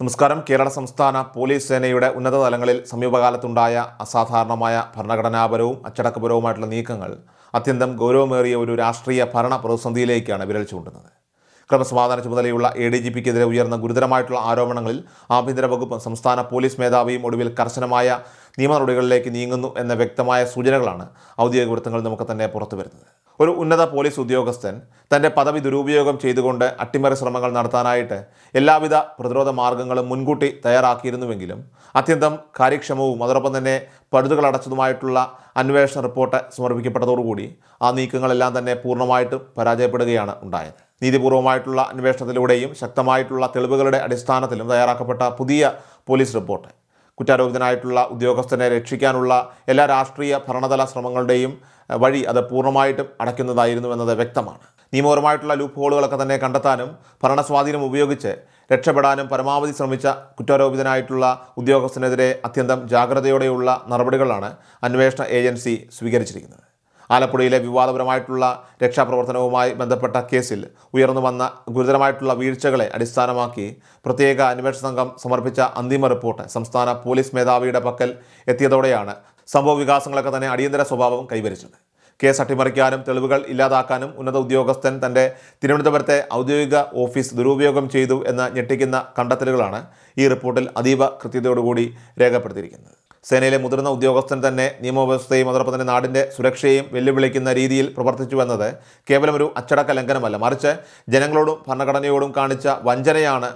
നമസ്കാരം. കേരള സംസ്ഥാന പോലീസ് സേനയുടെ ഉന്നത തലങ്ങളിൽ സമീപകാലത്തുണ്ടായ അസാധാരണമായ ഭരണഘടനാപരവും അച്ചടക്കപരവുമായിട്ടുള്ള നീക്കങ്ങൾ അത്യന്തം ഗൗരവമേറിയ ഒരു രാഷ്ട്രീയ ഭരണ പ്രതിസന്ധിയിലേക്കാണ് വിരൽ ചൂണ്ടുന്നത്. ക്രമസമാധാന ചുമതലയുള്ള ADGPക്കെതിരെ ഉയർന്ന ഗുരുതരമായിട്ടുള്ള ആരോപണങ്ങളിൽ ആഭ്യന്തര വകുപ്പും സംസ്ഥാന പോലീസ് മേധാവിയും ഒടുവിൽ കർശനമായ നിയമ നടപടികളിലേക്ക് നീങ്ങുന്നു എന്ന വ്യക്തമായ സൂചനകളാണ് ഔദ്യോഗിക വൃത്തങ്ങളിൽ നമുക്ക് തന്നെ പുറത്തു വരുന്നത്. ഒരു ഉന്നത പോലീസ് ഉദ്യോഗസ്ഥൻ തൻ്റെ പദവി ദുരുപയോഗം ചെയ്തുകൊണ്ട് അട്ടിമറി ശ്രമങ്ങൾ നടത്താനായിട്ട് എല്ലാവിധ പ്രതിരോധ മാർഗങ്ങളും മുൻകൂട്ടി തയ്യാറാക്കിയിരുന്നുവെങ്കിലും അത്യന്തം കാര്യക്ഷമവും അതോടൊപ്പം തന്നെ പഴുതുകളടച്ചതുമായിട്ടുള്ള അന്വേഷണ റിപ്പോർട്ട് സമർപ്പിക്കപ്പെട്ടതോടുകൂടി ആ നീക്കങ്ങളെല്ലാം തന്നെ പൂർണ്ണമായിട്ടും പരാജയപ്പെടുകയാണ് ഉണ്ടായത്. നീതിപൂർവമായിട്ടുള്ള അന്വേഷണത്തിലൂടെയും ശക്തമായിട്ടുള്ള തെളിവുകളുടെ അടിസ്ഥാനത്തിലും തയ്യാറാക്കപ്പെട്ട പുതിയ പോലീസ് റിപ്പോർട്ട് കുറ്റാരോപിതനായിട്ടുള്ള ഉദ്യോഗസ്ഥനെ രക്ഷിക്കാനുള്ള എല്ലാ രാഷ്ട്രീയ ഭരണതല ശ്രമങ്ങളുടെയും വഴി അത് പൂർണ്ണമായിട്ടും അടയ്ക്കുന്നതായിരുന്നു എന്നത് വ്യക്തമാണ്. നിയമപരമായിട്ടുള്ള ലൂപ്പ് ഹോളുകളൊക്കെ തന്നെ കണ്ടെത്താനും ഭരണസ്വാധീനം ഉപയോഗിച്ച് രക്ഷപ്പെടാനും പരമാവധി ശ്രമിച്ച കുറ്റാരോപിതനായിട്ടുള്ള ഉദ്യോഗസ്ഥനെതിരെ അത്യന്തം ജാഗ്രതയോടെയുള്ള നടപടികളാണ് അന്വേഷണ ഏജൻസി സ്വീകരിച്ചിരിക്കുന്നത്. ആലപ്പുഴയിലെ വിവാദപരമായിട്ടുള്ള രക്ഷാപ്രവർത്തനവുമായി ബന്ധപ്പെട്ട കേസിൽ ഉയർന്നു വന്ന ഗുരുതരമായിട്ടുള്ള വീഴ്ചകളെ അടിസ്ഥാനമാക്കി പ്രത്യേക അന്വേഷണ സംഘം സമർപ്പിച്ച അന്തിമ റിപ്പോർട്ട് സംസ്ഥാന പോലീസ് മേധാവിയുടെ പക്കൽ എത്തിയതോടെയാണ് സംഭവ വികാസങ്ങളൊക്കെ തന്നെ അടിയന്തര സ്വഭാവം കൈവരിച്ചത്. കേസ് അട്ടിമറിക്കാനും തെളിവുകൾ ഇല്ലാതാക്കാനും ഉന്നത ഉദ്യോഗസ്ഥൻ തൻ്റെ തിരുവനന്തപുരത്തെ ഔദ്യോഗിക ഓഫീസ് ദുരുപയോഗം ചെയ്തു എന്ന ഞെട്ടിക്കുന്ന കണ്ടെത്തലുകളാണ് ഈ റിപ്പോർട്ടിൽ അതീവ കൃത്യതയോടുകൂടി രേഖപ്പെടുത്തിയിരിക്കുന്നത്. സേനയിലെ മുതിർന്ന ഉദ്യോഗസ്ഥൻ തന്നെ നിയമവ്യവസ്ഥയും അതോടൊപ്പം തന്നെ നാടിൻ്റെ സുരക്ഷയും വെല്ലുവിളിക്കുന്ന രീതിയിൽ പ്രവർത്തിച്ചു എന്നത് കേവലം ഒരു അച്ചടക്ക ലംഘനമല്ല, മറിച്ച് ജനങ്ങളോടും ഭരണഘടനയോടും കാണിച്ച വഞ്ചനയാണ്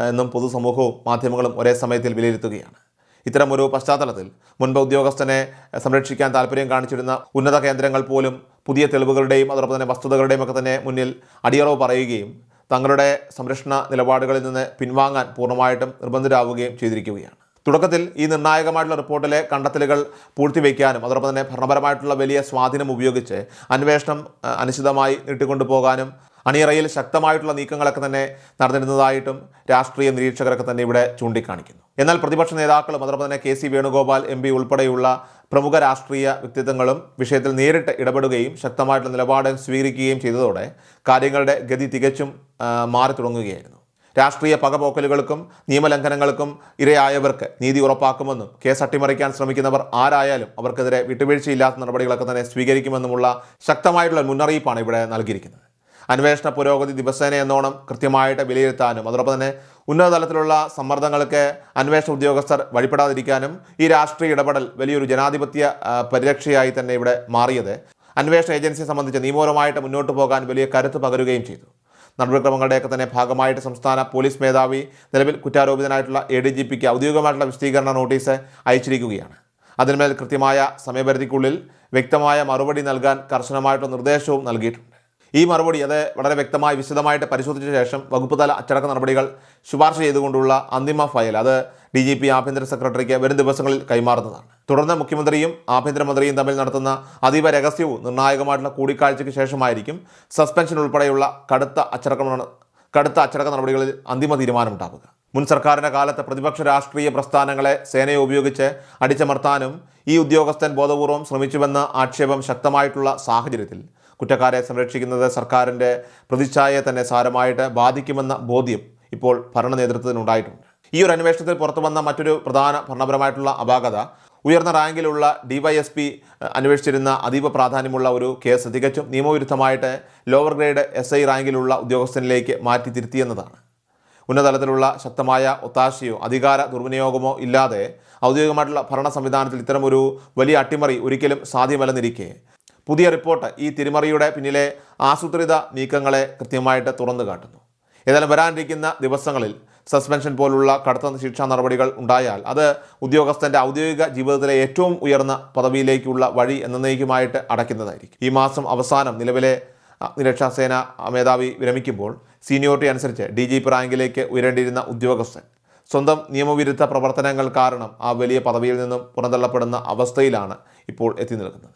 എന്നും പൊതുസമൂഹവും മാധ്യമങ്ങളും ഒരേ സമയത്തിൽ വിലയിരുത്തുകയാണ്. ഇത്തരം ഒരു പശ്ചാത്തലത്തിൽ മുൻപ് ഉദ്യോഗസ്ഥനെ സംരക്ഷിക്കാൻ താല്പര്യം കാണിച്ചിരുന്ന ഉന്നത കേന്ദ്രങ്ങൾ പോലും പുതിയ തെളിവുകളുടെയും അതോടൊപ്പം തന്നെ വസ്തുതകളുടെയും ഒക്കെ തന്നെ മുന്നിൽ അടിയറവ് പറയുകയും തങ്ങളുടെ സംരക്ഷണ നിലപാടുകളിൽ നിന്ന് പിൻവാങ്ങാൻ പൂർണ്ണമായിട്ടും നിർബന്ധിതരാവുകയും ചെയ്തിരിക്കുകയാണ്. തുടക്കത്തിൽ ഈ നിർണായകമായിട്ടുള്ള റിപ്പോർട്ടിലെ കണ്ടെത്തലുകൾ പൂഴ്ത്തിവെക്കാനും അതോടൊപ്പം തന്നെ ഭരണപരമായിട്ടുള്ള വലിയ സ്വാധീനം ഉപയോഗിച്ച് അന്വേഷണം അനിശ്ചിതമായി നീട്ടിക്കൊണ്ടുപോകാനും അണിയറയിൽ ശക്തമായിട്ടുള്ള നീക്കങ്ങളൊക്കെ തന്നെ നടന്നിരുന്നതായിട്ടും രാഷ്ട്രീയ നിരീക്ഷകരൊക്കെ തന്നെ ഇവിടെ ചൂണ്ടിക്കാണിക്കുന്നു. എന്നാൽ പ്രതിപക്ഷ നേതാക്കളും അതോടൊപ്പം തന്നെ KC വേണുഗോപാൽ MP ഉൾപ്പെടെയുള്ള പ്രമുഖ രാഷ്ട്രീയ വ്യക്തിത്വങ്ങളും വിഷയത്തിൽ നേരിട്ട് ഇടപെടുകയും ശക്തമായിട്ടുള്ള നിലപാട് സ്വീകരിക്കുകയും ചെയ്തതോടെ കാര്യങ്ങളുടെ ഗതി തികച്ചും മാറി തുടങ്ങുകയായിരുന്നു. രാഷ്ട്രീയ പകപോക്കലുകൾക്കും നിയമലംഘനങ്ങൾക്കും ഇരയായവർക്ക് നീതി ഉറപ്പാക്കുമെന്നും കേസ് അട്ടിമറിക്കാൻ ശ്രമിക്കുന്നവർ ആരായാലും അവർക്കെതിരെ വിട്ടുവീഴ്ചയില്ലാത്ത നടപടികളൊക്കെ തന്നെ സ്വീകരിക്കുമെന്നുമുള്ള ശക്തമായിട്ടുള്ള മുന്നറിയിപ്പാണ് ഇവിടെ നൽകിയിരിക്കുന്നത്. അന്വേഷണ പുരോഗതി ദിവസേന എന്നോണം കൃത്യമായിട്ട് വിലയിരുത്താനും അതോടൊപ്പം തന്നെ ഉന്നത തലത്തിലുള്ള സമ്മർദ്ദങ്ങൾക്ക് അന്വേഷണ ഉദ്യോഗസ്ഥർ വഴിപ്പെടാതിരിക്കാനും ഈ രാഷ്ട്രീയ ഇടപെടൽ വലിയൊരു ജനാധിപത്യ പരിരക്ഷയായി തന്നെ ഇവിടെ മാറിയത് അന്വേഷണ ഏജൻസിയെ സംബന്ധിച്ച് നിയമപരമായിട്ട് മുന്നോട്ട് പോകാൻ വലിയ കരുത്ത് പകരുകയും ചെയ്തു. നടപടിക്രമങ്ങളുടെയൊക്കെ തന്നെ ഭാഗമായിട്ട് സംസ്ഥാന പോലീസ് മേധാവി നിലവിൽ കുറ്റാരോപിതനായിട്ടുള്ള ADGPക്ക് ഔദ്യോഗികമായിട്ടുള്ള വിശദീകരണ നോട്ടീസ് അയച്ചിരിക്കുകയാണ്. അതിന്മേൽ കൃത്യമായ സമയപരിധിക്കുള്ളിൽ വ്യക്തമായ മറുപടി നൽകാൻ കർശനമായിട്ടുള്ള നിർദ്ദേശവും നൽകിയിട്ടുണ്ട്. ഈ മറുപടി അത് വളരെ വ്യക്തമായി വിശദമായിട്ട് പരിശോധിച്ച ശേഷം വകുപ്പ് തല അച്ചടക്ക നടപടികൾ ശുപാർശ ചെയ്തുകൊണ്ടുള്ള അന്തിമ ഫയൽ അത് DGP ആഭ്യന്തര സെക്രട്ടറിക്ക് വരും ദിവസങ്ങളിൽ കൈമാറുന്നതാണ്. തുടർന്ന് മുഖ്യമന്ത്രിയും ആഭ്യന്തരമന്ത്രിയും തമ്മിൽ നടത്തുന്ന അതീവ രഹസ്യവും നിർണായകമായിട്ടുള്ള കൂടിക്കാഴ്ചയ്ക്ക് ശേഷമായിരിക്കും സസ്പെൻഷൻ ഉൾപ്പെടെയുള്ള കടുത്ത അച്ചടക്ക നടപടികളിൽ അന്തിമ തീരുമാനമുണ്ടാവുക. മുൻ സർക്കാരിൻ്റെ കാലത്ത് പ്രതിപക്ഷ രാഷ്ട്രീയ പ്രസ്ഥാനങ്ങളെ സേനയെ ഉപയോഗിച്ച് അടിച്ചമർത്താനും ഈ ഉദ്യോഗസ്ഥൻ ബോധപൂർവം ശ്രമിച്ചുവെന്ന ആക്ഷേപം ശക്തമായിട്ടുള്ള സാഹചര്യത്തിൽ കുറ്റക്കാരെ സംരക്ഷിക്കുന്നത് സർക്കാരിൻ്റെ പ്രതിച്ഛായയെ തന്നെ സാരമായിട്ട് ബാധിക്കുമെന്ന ബോധ്യം ഇപ്പോൾ ഭരണ നേതൃത്വത്തിനുണ്ടായിട്ടുണ്ട്. ഈ ഒരു അന്വേഷണത്തിൽ പുറത്തു വന്ന മറ്റൊരു പ്രധാന ഭരണപരമായിട്ടുള്ള അപാകത ഉയർന്ന റാങ്കിലുള്ള DYSP അന്വേഷിച്ചിരുന്ന അതീവ പ്രാധാന്യമുള്ള ഒരു കേസ് തികച്ചും നിയമവിരുദ്ധമായിട്ട് ലോവർ ഗ്രേഡ് SI റാങ്കിലുള്ള ഉദ്യോഗസ്ഥനിലേക്ക് മാറ്റി തിരുത്തിയെന്നതാണ്. ഉന്നതതലത്തിലുള്ള ശക്തമായ ഒത്താശയോ അധികാര ദുർവിനിയോഗമോ ഇല്ലാതെ ഔദ്യോഗികമായിട്ടുള്ള ഭരണ സംവിധാനത്തിൽ ഇത്തരമൊരു വലിയ അട്ടിമറി ഒരിക്കലും സാധ്യമല്ലെന്നിരിക്കെ പുതിയ റിപ്പോർട്ട് ഈ തിരിമറിയുടെ പിന്നിലെ ആസൂത്രിത നീക്കങ്ങളെ കൃത്യമായിട്ട് തുറന്നു കാട്ടുന്നു. ഏതായാലും വരാനിരിക്കുന്ന ദിവസങ്ങളിൽ സസ്പെൻഷൻ പോലുള്ള കടുത്ത ശിക്ഷാ നടപടികൾ ഉണ്ടായാൽ അത് ഉദ്യോഗസ്ഥൻ്റെ ഔദ്യോഗിക ജീവിതത്തിലെ ഏറ്റവും ഉയർന്ന പദവിയിലേക്കുള്ള വഴി എന്നേക്കുമായിട്ട് അടയ്ക്കുന്നതായിരിക്കും. ഈ മാസം അവസാനം നിലവിലെ അഗ്നിരക്ഷാസേന മേധാവി വിരമിക്കുമ്പോൾ സീനിയോറിറ്റി അനുസരിച്ച് DGP റാങ്കിലേക്ക് ഉയരേണ്ടിയിരുന്ന ഉദ്യോഗസ്ഥൻ സ്വന്തം നിയമവിരുദ്ധ പ്രവർത്തനങ്ങൾ കാരണം ആ വലിയ പദവിയിൽ നിന്നും പുറന്തള്ളപ്പെടുന്ന അവസ്ഥയിലാണ് ഇപ്പോൾ എത്തി നിൽക്കുന്നത്.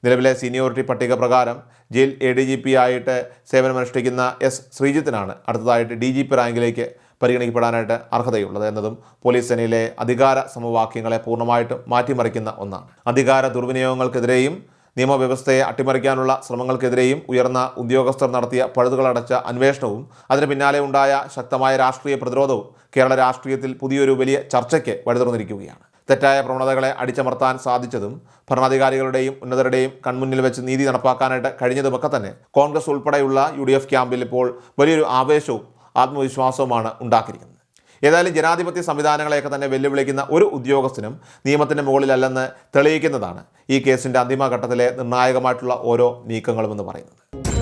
നിലവിലെ സീനിയോറിറ്റി പട്ടിക പ്രകാരം ജയിൽ ADGP ആയിട്ട് സേവനമനുഷ്ഠിക്കുന്ന S. ശ്രീജിത്തിനാണ് അടുത്തതായിട്ട് DGP റാങ്കിലേക്ക് പരിഗണിക്കപ്പെടാനായിട്ട് അർഹതയുള്ളത് എന്നതും പോലീസ് സേനയിലെ അധികാര സമവാക്യങ്ങളെ പൂർണ്ണമായിട്ടും മാറ്റിമറിക്കുന്ന ഒന്നാണ്. അധികാര ദുർവിനിയോഗങ്ങൾക്കെതിരെയും നിയമവ്യവസ്ഥയെ അട്ടിമറിക്കാനുള്ള ശ്രമങ്ങൾക്കെതിരെയും ഉയർന്ന ഉദ്യോഗസ്ഥർ നടത്തിയ പഴുതുകളടച്ച അന്വേഷണവും അതിന് പിന്നാലെ ഉണ്ടായ ശക്തമായ രാഷ്ട്രീയ പ്രതിരോധവും കേരള രാഷ്ട്രീയത്തിൽ പുതിയൊരു വലിയ ചർച്ചയ്ക്ക് വഴിതുറന്നിരിക്കുകയാണ്. തെറ്റായ പ്രവണതകളെ അടിച്ചമർത്താൻ സാധിച്ചതും ഭരണാധികാരികളുടെയും ഉന്നതരുടെയും കൺമുന്നിൽ വെച്ച് നീതി നടപ്പാക്കാനായിട്ട് കഴിഞ്ഞതുമൊക്കെ തന്നെ കോൺഗ്രസ് ഉൾപ്പെടെയുള്ള UDF ക്യാമ്പിൽ ഇപ്പോൾ വലിയൊരു ആവേശവും ആത്മവിശ്വാസവുമാണ് ഉണ്ടാക്കിയിരിക്കുന്നത്. ഏതായാലും ജനാധിപത്യ സംവിധാനങ്ങളെയൊക്കെ തന്നെ വെല്ലുവിളിക്കുന്ന ഒരു ഉദ്യോഗസ്ഥനും നിയമത്തിൻ്റെ മുകളിലല്ലെന്ന് തെളിയിക്കുന്നതാണ് ഈ കേസിൻ്റെ അന്തിമഘട്ടത്തിലെ നിർണായകമായിട്ടുള്ള ഓരോ നീക്കങ്ങളുമെന്ന് പറയുന്നത്.